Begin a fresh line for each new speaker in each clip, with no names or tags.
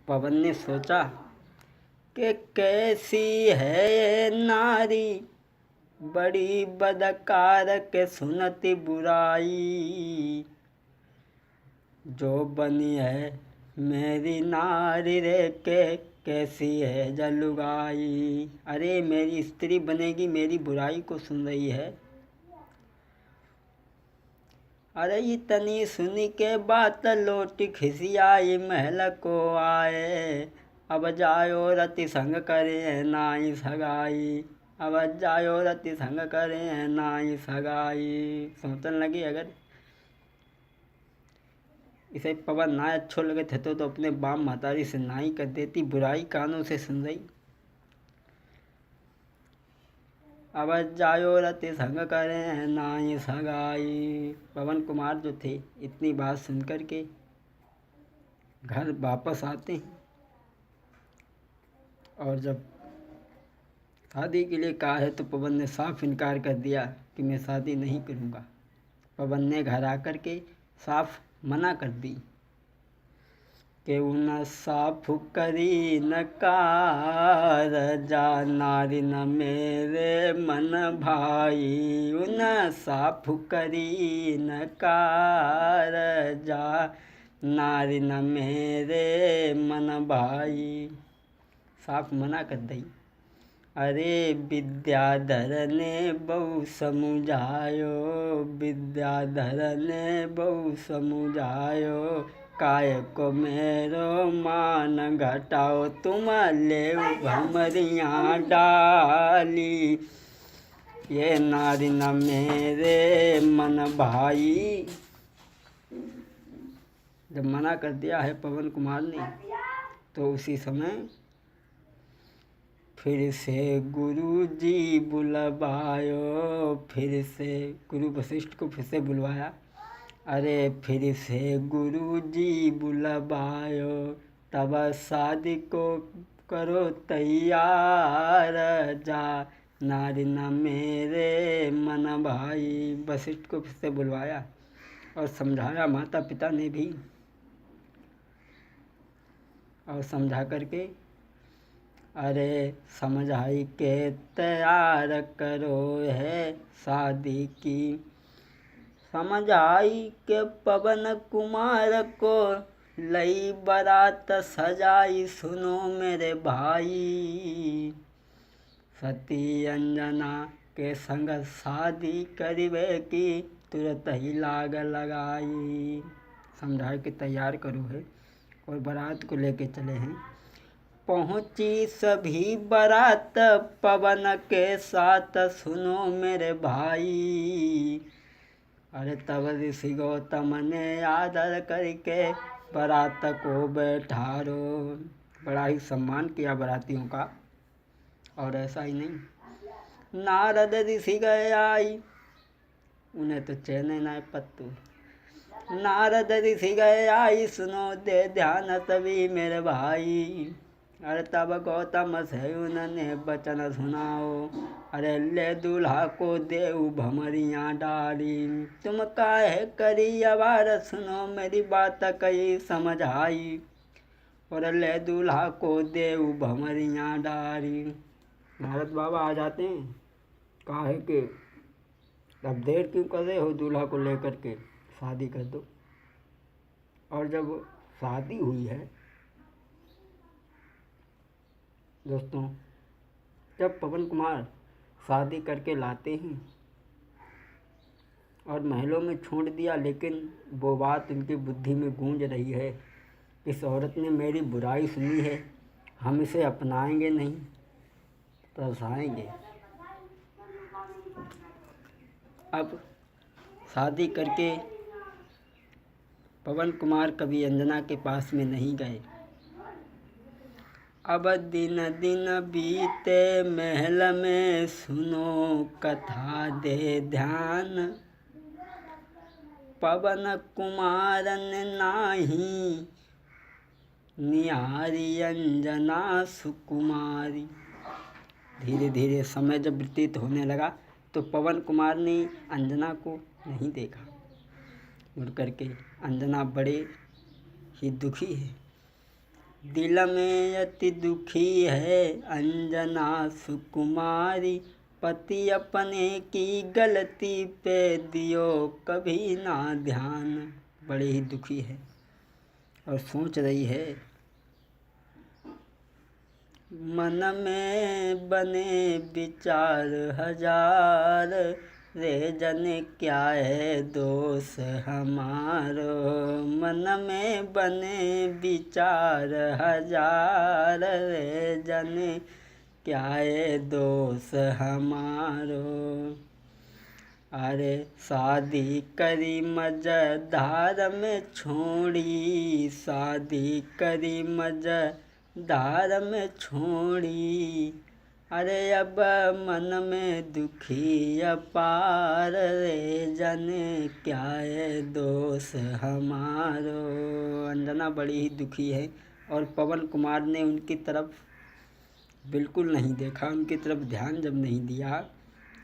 पवन ने सोचा कि कैसी है ये नारी, बड़ी बदकार के सुनती बुराई। जो बनी है मेरी नारी रे के कैसी है जलुगाई। अरे मेरी स्त्री बनेगी, मेरी बुराई को सुन रही है। अरे इतनी सुनी के बात लौट खिसियाई महल को आए। अब जायो रति संग करे नाई सगाई। अब जायो रति संग करे नाई सगाई। सोचने लगी अगर इसे पवन ना अच्छो लगे थे तो अपने बाप महतारी से नाई कर देती, बुराई कानों से सुन रही। अब जायो रति संग करे नाई सगाई। पवन कुमार जो थे इतनी बात सुन कर के घर वापस आते हैं और जब शादी के लिए कहा है तो पवन ने साफ इनकार कर दिया कि मैं शादी नहीं करूँगा। पवन ने घर आकर के साफ मना कर दी कि उन साफ करी न कार जा नारी न मेरे मन भाई। उन साफ करी न कार जा नारी न मेरे मन भाई। साफ मना कर दी। अरे विद्याधर ने बहु समझायो, विद्याधर ने बहु समझायो। काय को मेरो मान घटाओ, तुम ले भमरियाँ डाली। ये नारी न मेरे मन भाई। जब मना कर दिया है पवन कुमार ने तो उसी समय फिर से गुरु जी बुलवायो। फिर से गुरु वशिष्ठ को फिर से बुलवाया। अरे फिर से गुरु जी बुलवायो। तब शादी को करो तैयार जा नारी न मेरे मन भाई। वशिष्ठ को फिर से बुलवाया और समझाया, माता पिता ने भी, और समझा करके अरे समझाई के तैयार करो है शादी की। समझाई के पवन कुमार को लई बारात सजाई। सुनो मेरे भाई, सती अंजना के संग शादी करिबे की तुरंत ही लाग लगाई। समझा के तैयार करो है और बारात को लेके चले हैं। पहुँची सभी बारात पवन के साथ। सुनो मेरे भाई, अरे तब ऋषि गौतम ने आदर करके बारात को बैठारो। बड़ा ही सम्मान किया बारातियों का। और ऐसा ही नहीं, नारद ऋषि गए आई, उन्हें तो चैन न पत्तू। नारद ऋषि गए आई, सुनो दे ध्यान सभी मेरे भाई। अरे तब गौतम से उन्होंने वचन सुनाओ। अरे ले दूल्हा को देऊ भमरियाँ डाली। तुम काहे करी अवार, सुनो मेरी बात कही समझाई। और ले दूल्हा को देऊ भमरियाँ डाली। नारद बाबा आ जाते हैं, काहे के अब देर क्यों कर रहे हो, दूल्हा को लेकर के शादी कर दो। और जब शादी हुई है दोस्तों, जब पवन कुमार शादी करके लाते हैं और महलों में छोड़ दिया, लेकिन वो बात उनकी बुद्धि में गूंज रही है, इस औरत ने मेरी बुराई सुनी है, हम इसे अपनाएंगे नहीं, तरसाएंगे। अब शादी करके पवन कुमार कभी अंजना के पास में नहीं गए। अब दिन दिन बीते महल में, सुनो कथा दे ध्यान। पवन कुमार ने नाही निहारी अंजना सुकुमारी। धीरे धीरे समय जब व्यतीत होने लगा तो पवन कुमार ने अंजना को नहीं देखा। मुड़ करके अंजना बड़े ही दुखी है, दिल में अति दुखी है अंजना सुकुमारी, पति अपने की गलती पे दियो कभी ना ध्यान। बड़े ही दुखी है और सोच रही है, मन में बने विचार हजार, रे जने क्या है दोष हमारो। मन में बने विचार हजार, रे जने क्या है दोष हमारो। अरे शादी करी मजदार में छोड़ी, शादी करी मजदार में छोड़ी, अरे अब मन में दुखी अपार, रे जाने क्या है दोष हमारो। अंजना बड़ी ही दुखी है और पवन कुमार ने उनकी तरफ बिल्कुल नहीं देखा, उनकी तरफ ध्यान जब नहीं दिया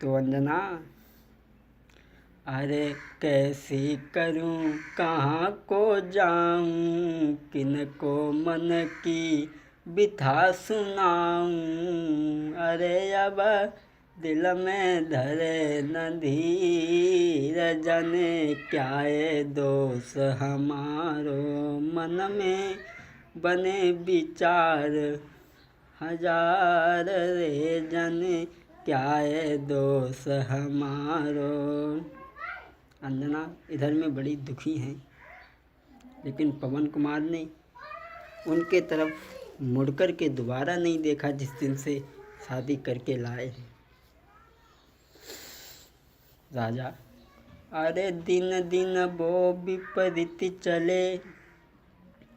तो अंजना, अरे कैसे करूं कहाँ को जाऊं, किनको मन की बिथा सुनाऊं, अरे अब दिल में धरे न धीर, जाने क्या है दोष हमारो। मन में बने विचार हजार, रे जाने क्या है दोष हमारो। अंजना इधर में बड़ी दुखी हैं, लेकिन पवन कुमार ने उनके तरफ मुड़कर के दोबारा नहीं देखा जिस दिन से शादी करके लाए हैं। राजा, अरे दिन दिन वो विपरीत चले,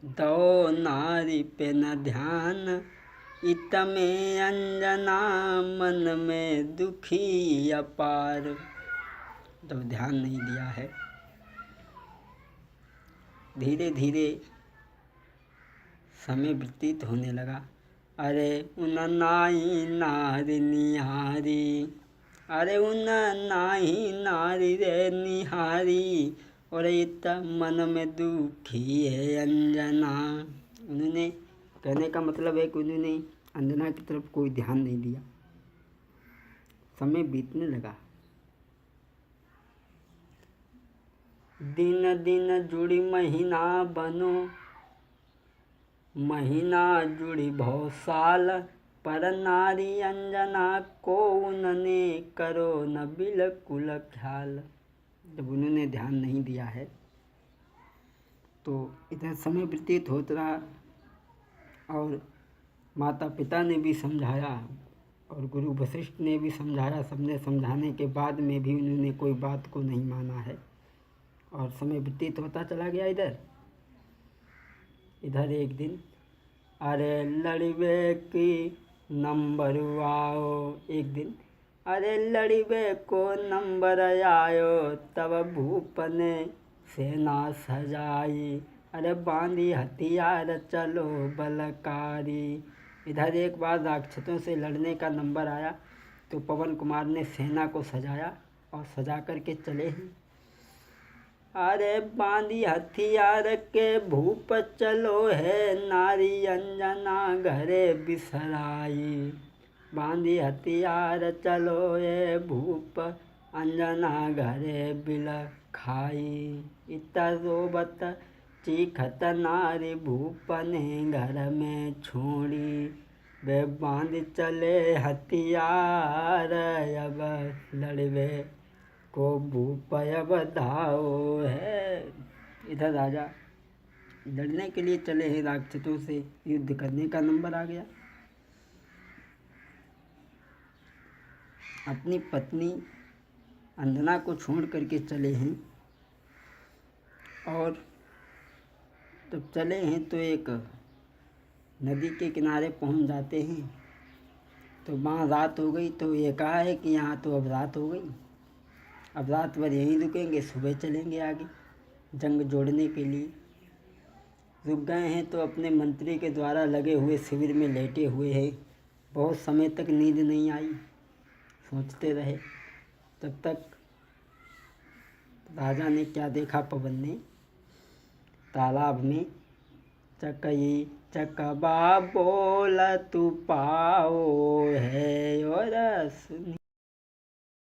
दो नारी पे न ध्यान, इत में अंजना मन में दुखी अपार। जब ध्यान नहीं दिया है, धीरे धीरे समय व्यतीत होने लगा। अरे उन नाई नारी निहारी, अरे उन नाई नारी रे निहारी, और इत मन में दुखी है अंजना। उन्होंने कहने का मतलब है कि उन्होंने अंजना की तरफ कोई ध्यान नहीं दिया। समय बीतने लगा, दिन दिन जुड़ी महीना बनो, महीना जुड़ी बहुत साल, पर नारी अंजना को उन्होंने करो न बिल्कुल ख्याल। जब उन्होंने ध्यान नहीं दिया है तो इधर समय व्यतीत होता रहा और माता पिता ने भी समझाया और गुरु वशिष्ठ ने भी समझाया। सबने समझाने के बाद में भी उन्होंने कोई बात को नहीं माना है और समय व्यतीत होता चला गया। इधर एक दिन, अरे लड़िबे की नंबर आओ, एक दिन अरे लड़िबे को नंबर आयो, तब भूप ने सेना सजाई, अरे बांधी हथियार चलो बलकारी। इधर एक बार राक्षसों से लड़ने का नंबर आया तो पवन कुमार ने सेना को सजाया और सजा करके चले हैं। अरे बांधी हथियार के भूप चलो है, नारी अंजना घरे बिसराई, बांधी हथियार चलो ये भूप अंजना घरे बिल खाई। इतना रोबत चीखत नारी भूप ने घर में छोड़ी, वे बांध चले हथियार, अब लड़वे को भूप अब धाओ है। इधर राजा लड़ने के लिए चले हैं, राक्षसों से युद्ध करने का नंबर आ गया। अपनी पत्नी अंजना को छोड़ करके चले हैं और जब चले हैं तो एक नदी के किनारे पहुंच जाते हैं तो वहाँ रात हो गई। तो ये कहा है कि यहाँ तो अब रात हो गई, अब रात भर यहीं रुकेंगे, सुबह चलेंगे आगे जंग जोड़ने के लिए। रुक गए हैं तो अपने मंत्री के द्वारा लगे हुए शिविर में लेटे हुए हैं। बहुत समय तक नींद नहीं आई, सोचते रहे। तब तक राजा ने क्या देखा, पवन ने तालाब में चकई चकबा बोल तू पाओ है और सुनी।